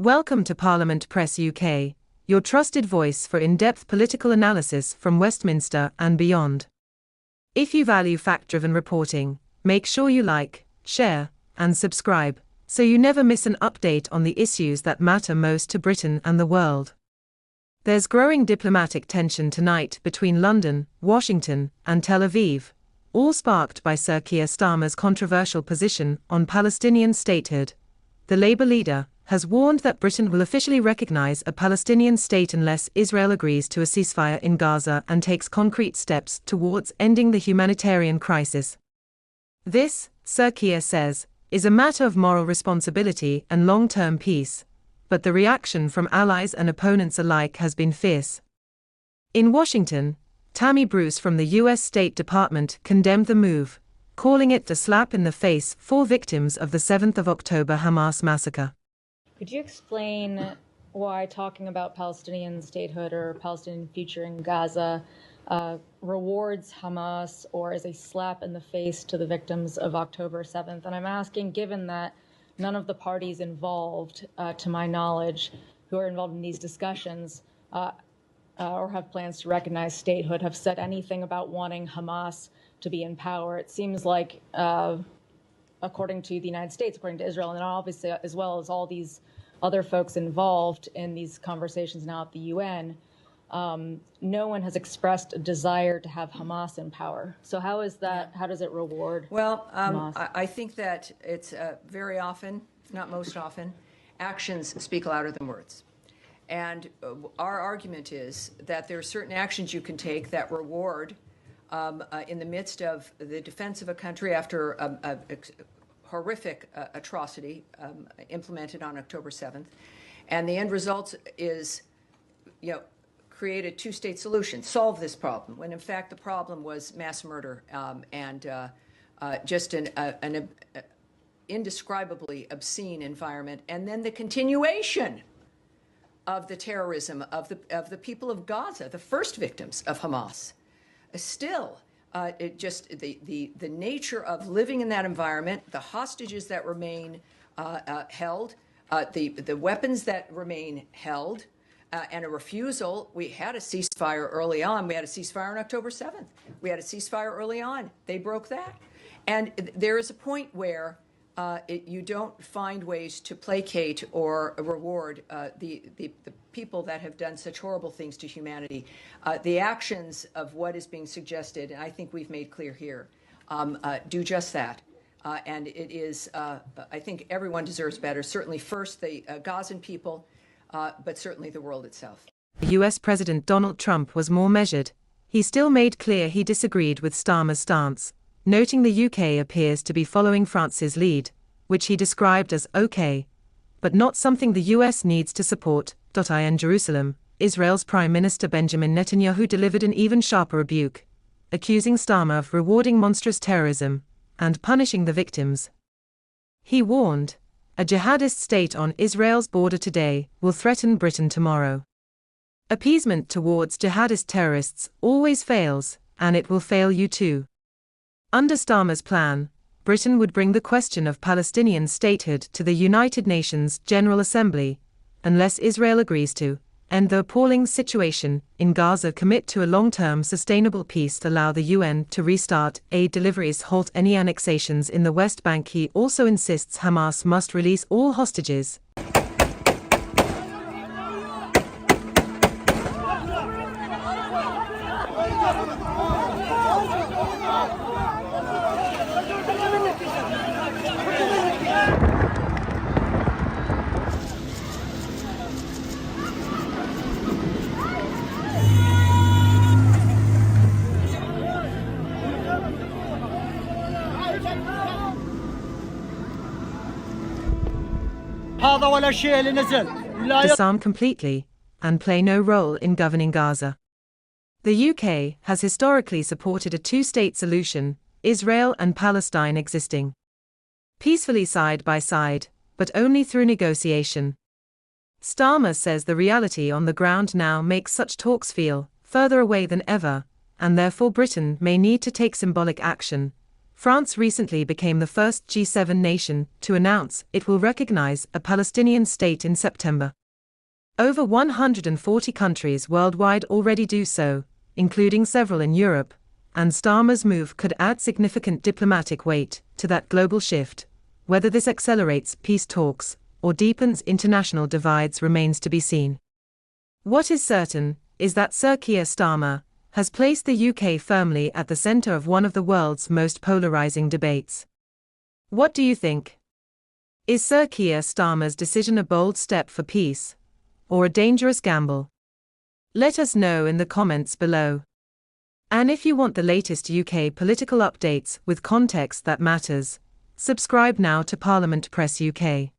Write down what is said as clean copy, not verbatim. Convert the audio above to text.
Welcome to Parliament Press UK, your trusted voice for in-depth political analysis from Westminster and beyond. If you value fact-driven reporting, make sure you like, share, and subscribe, so you never miss an update on the issues that matter most to Britain and the world. There's growing diplomatic tension tonight between London, Washington, and Tel Aviv, all sparked by Sir Keir Starmer's controversial position on Palestinian statehood. The Labour leader has warned that Britain will officially recognise a Palestinian state unless Israel agrees to a ceasefire in Gaza and takes concrete steps towards ending the humanitarian crisis. This, Sir Keir says, is a matter of moral responsibility and long-term peace, but the reaction from allies and opponents alike has been fierce. In Washington, Tammy Bruce from the U.S. State Department condemned the move, calling it a slap in the face for victims of the 7th of October Hamas massacre. Could you explain why talking about Palestinian statehood or Palestinian future in Gaza rewards Hamas or is a slap in the face to the victims of October 7th? And I'm asking, given that none of the parties involved, to my knowledge, who are involved in these discussions or have plans to recognize statehood, have said anything about wanting Hamas to be in power. It seems like, according to the United States, according to Israel, and obviously as well as all these other folks involved in these conversations now at the UN, no one has expressed a desire to have Hamas in power. So how is that? How does it reward Hamas? I think that it's very often, not most often, actions speak louder than words. And our argument is that there are certain actions you can take that reward in the midst of the defense of a country after a horrific atrocity implemented on October 7th. And the end result is, create a two-state solution, solve this problem, when in fact the problem was mass murder and just an indescribably obscene environment. And then the continuation of the terrorism of the people of Gaza, the first victims of Hamas. Still, the nature of living in that environment, the hostages that remain held, the weapons that remain held, and a refusal. We had a ceasefire early on. We had a ceasefire on October 7th. We had a ceasefire early on. They broke that. And there is a point where you don't find ways to placate or reward the people that have done such horrible things to humanity. The actions of what is being suggested, and I think we've made clear here, do just that. And it is, I think everyone deserves better, certainly first the Gazan people, but certainly the world itself. US President Donald Trump was more measured. He still made clear he disagreed with Starmer's stance, noting the UK appears to be following France's lead, which he described as okay, but not something the US needs to support. In Jerusalem, Israel's Prime Minister Benjamin Netanyahu delivered an even sharper rebuke, accusing Starmer of rewarding monstrous terrorism and punishing the victims. He warned, a jihadist state on Israel's border today will threaten Britain tomorrow. Appeasement towards jihadist terrorists always fails, and it will fail you too. Under Starmer's plan, Britain would bring the question of Palestinian statehood to the United Nations General Assembly, unless Israel agrees to end the appalling situation in Gaza, commit to a long-term sustainable peace, allow the UN to restart aid deliveries, halt any annexations in the West Bank. He also insists Hamas must release all hostages. Disarm completely, and play no role in governing Gaza. The UK has historically supported a two-state solution, Israel and Palestine existing peacefully side by side, but only through negotiation. Starmer says the reality on the ground now makes such talks feel further away than ever, and therefore Britain may need to take symbolic action, France recently became the first G7 nation to announce it will recognize a Palestinian state in September. Over 140 countries worldwide already do so, including several in Europe, and Starmer's move could add significant diplomatic weight to that global shift. Whether this accelerates peace talks or deepens international divides remains to be seen. What is certain is that Sir Keir Starmer has placed the UK firmly at the centre of one of the world's most polarising debates. What do you think? Is Sir Keir Starmer's decision a bold step for peace, or a dangerous gamble? Let us know in the comments below. And if you want the latest UK political updates with context that matters, subscribe now to Parliament Press UK.